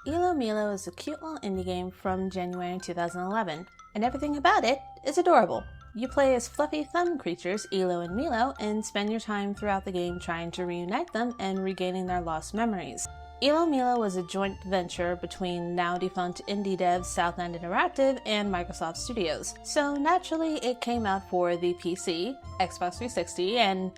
Ilomilo is a cute little indie game from January 2011, and everything about it is adorable. You play as fluffy thumb creatures Ilo and Milo and spend your time throughout the game trying to reunite them and regaining their lost memories. Ilomilo was a joint venture between now defunct indie devs Southend Interactive and Microsoft Studios, so naturally it came out for the PC, Xbox 360, and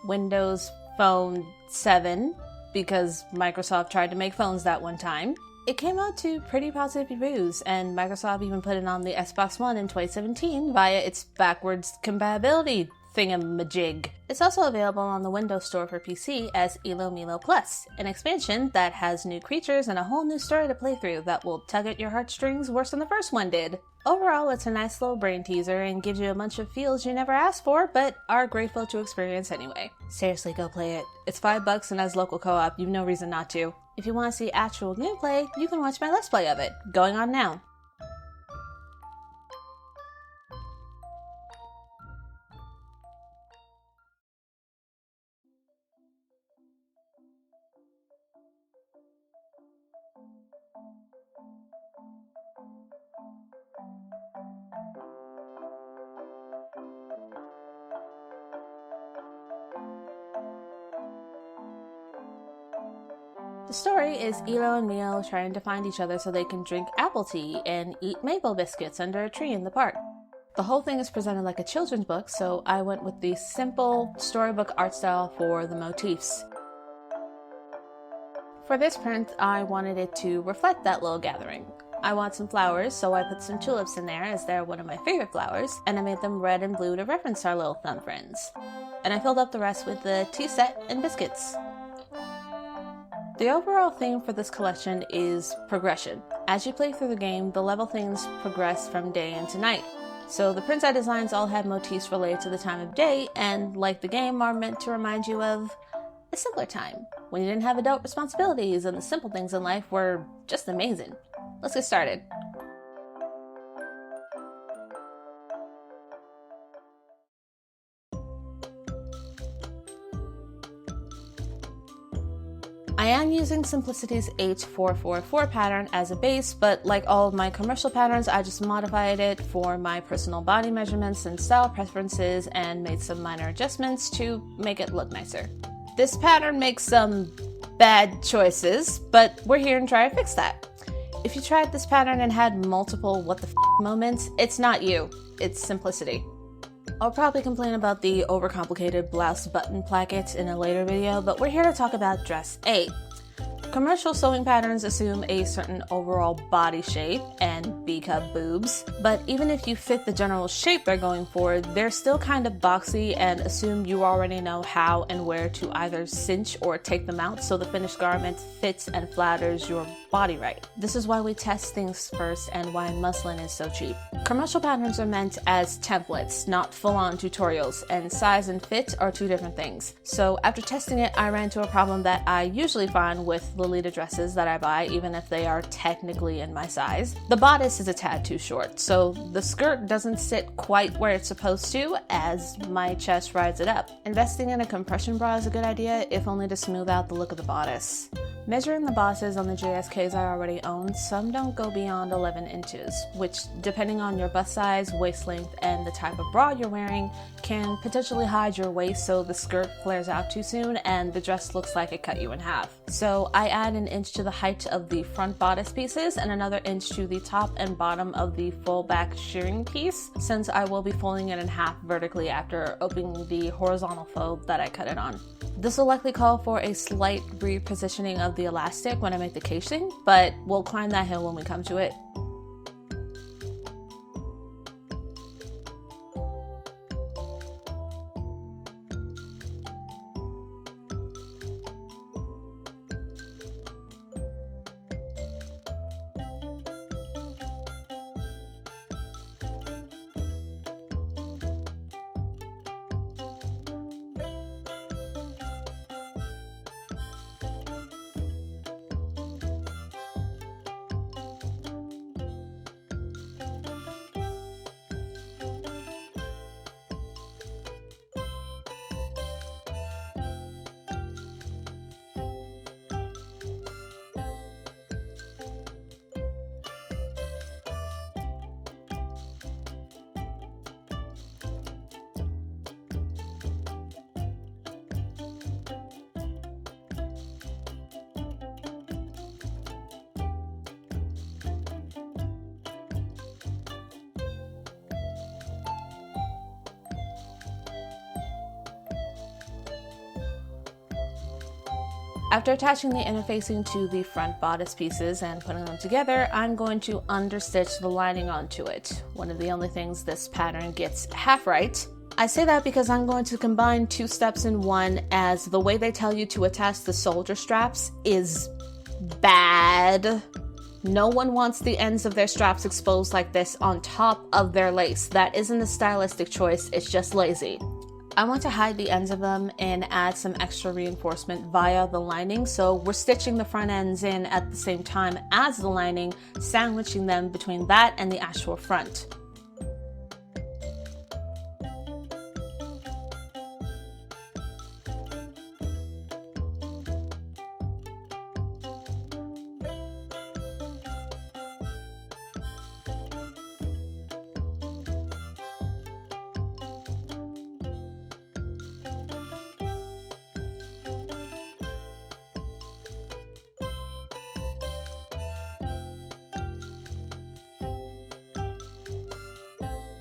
Windows Phone 7, because Microsoft tried to make phones that one time. It came out to pretty positive reviews, and Microsoft even put it on the Xbox One in 2017 via its backwards compatibility thingamajig. It's also available on the Windows Store for PC as Ilomilo Plus, an expansion that has new creatures and a whole new story to play through that will tug at your heartstrings worse than the first one did. Overall, it's a nice little brain teaser and gives you a bunch of feels you never asked for, but are grateful to experience anyway. Seriously, go play it. It's $5 and has local co-op, you've no reason not to. If you want to see actual gameplay, you can watch my Let's Play of it, going on now. The story is Ilo and Milo trying to find each other so they can drink apple tea and eat maple biscuits under a tree in the park. The whole thing is presented like a children's book, so I went with the simple storybook art style for the motifs. For this print, I wanted it to reflect that little gathering. I want some flowers, so I put some tulips in there as they're one of my favorite flowers, and I made them red and blue to reference our little thumb friends. And I filled up the rest with the tea set and biscuits. The overall theme for this collection is progression. As you play through the game, the level things progress from day into night. So the prints I designs all have motifs related to the time of day, and like the game, are meant to remind you of a simpler time, when you didn't have adult responsibilities and the simple things in life were just amazing. Let's get started. I am using Simplicity's H444 pattern as a base, but like all of my commercial patterns, I just modified it for my personal body measurements and style preferences and made some minor adjustments to make it look nicer. This pattern makes some bad choices, but we're here and try to fix that. If you tried this pattern and had multiple what the f moments, it's not you, it's Simplicity. I'll probably complain about the overcomplicated blouse button plackets in a later video, but we're here to talk about dress 8. Commercial sewing patterns assume a certain overall body shape and B-cup boobs, but even if you fit the general shape they're going for, they're still kind of boxy and assume you already know how and where to either cinch or take them out so the finished garment fits and flatters your body right. This is why we test things first and why muslin is so cheap. Commercial patterns are meant as templates, not full-on tutorials, and size and fit are two different things. So after testing it, I ran into a problem that I usually find with Lolita dresses that I buy, even if they are technically in my size. The bodice is a tad too short, so the skirt doesn't sit quite where it's supposed to as my chest rides it up. Investing in a compression bra is a good idea, if only to smooth out the look of the bodice. Measuring the bosses on the JSKs I already own, some don't go beyond 11 inches, which, depending on your bust size, waist length, and the type of bra you're wearing, can potentially hide your waist so the skirt flares out too soon and the dress looks like it cut you in half. So I add an inch to the height of the front bodice pieces and another inch to the top and bottom of the full back shearing piece, since I will be folding it in half vertically after opening the horizontal fold that I cut it on. This will likely call for a slight repositioning of the elastic when I make the casing, but we'll climb that hill when we come to it. After attaching the interfacing to the front bodice pieces and putting them together, I'm going to understitch the lining onto it. One of the only things this pattern gets half right. I say that because I'm going to combine 2 steps in one, as the way they tell you to attach the shoulder straps is bad. No one wants the ends of their straps exposed like this on top of their lace. That isn't a stylistic choice, it's just lazy. I want to hide the ends of them and add some extra reinforcement via the lining, so we're stitching the front ends in at the same time as the lining, sandwiching them between that and the actual front.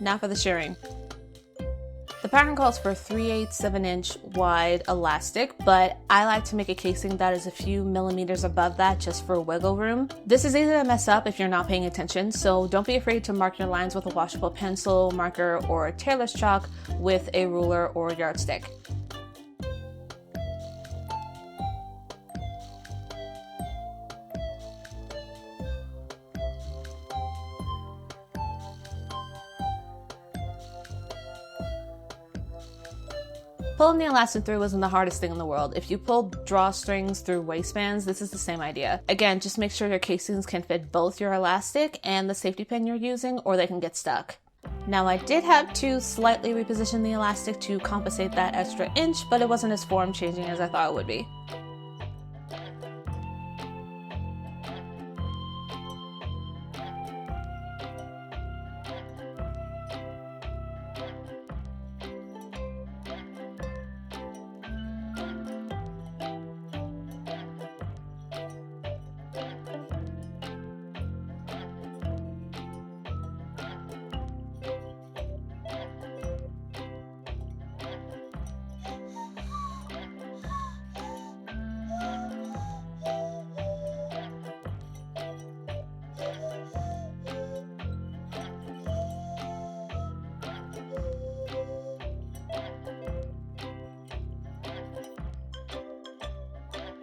Now for the shirring. The pattern calls for 3/8 of an inch wide elastic, but I like to make a casing that is a few millimeters above that just for wiggle room. This is easy to mess up if you're not paying attention, so don't be afraid to mark your lines with a washable pencil, marker, or tailor's chalk with a ruler or yardstick. Pulling the elastic through isn't the hardest thing in the world. If you pull drawstrings through waistbands, this is the same idea. Again, just make sure your casings can fit both your elastic and the safety pin you're using, or they can get stuck. Now, I did have to slightly reposition the elastic to compensate that extra inch, but it wasn't as form changing as I thought it would be.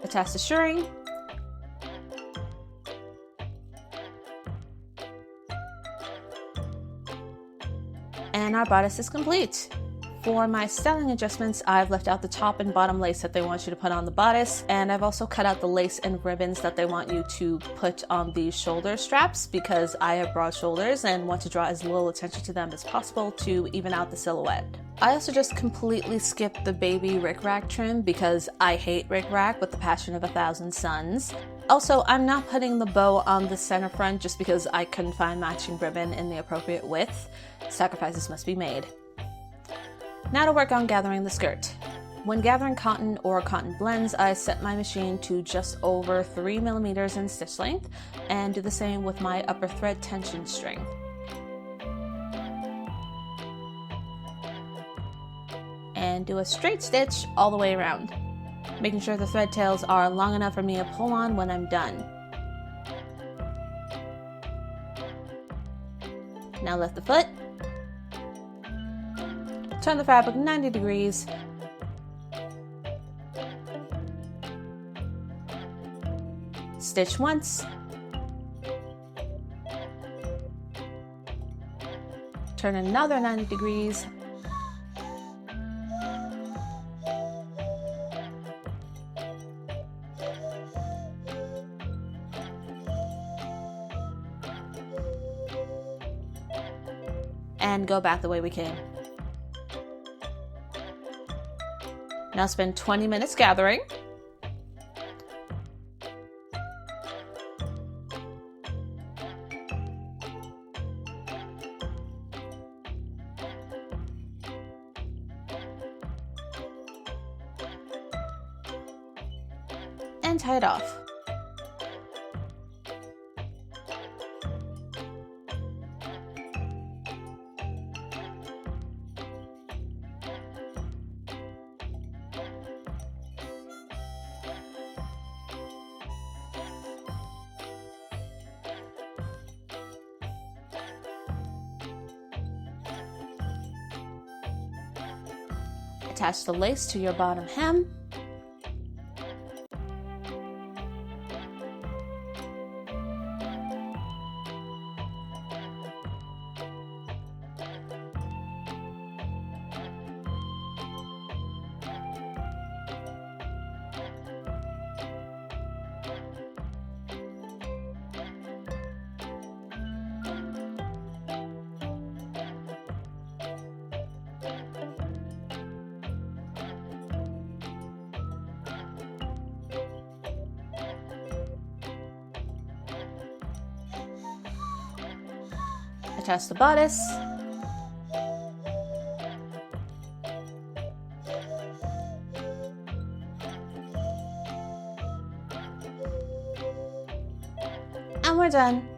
Attach the shirring. And our bodice is complete. For my styling adjustments, I've left out the top and bottom lace that they want you to put on the bodice, and I've also cut out the lace and ribbons that they want you to put on the shoulder straps because I have broad shoulders and want to draw as little attention to them as possible to even out the silhouette. I also just completely skipped the baby rickrack trim because I hate rickrack with the passion of 1,000 suns. Also, I'm not putting the bow on the center front just because I couldn't find matching ribbon in the appropriate width. Sacrifices must be made. Now to work on gathering the skirt. When gathering cotton or cotton blends, I set my machine to just over 3 millimeters in stitch length and do the same with my upper thread tension string. And do a straight stitch all the way around, making sure the thread tails are long enough for me to pull on when I'm done. Now lift the foot, turn the fabric 90 degrees, stitch once, turn another 90 degrees, and go back the way we came. Now spend 20 minutes gathering. And tie it off. Attach the lace to your bottom hem. Attach the bodice. And we're done.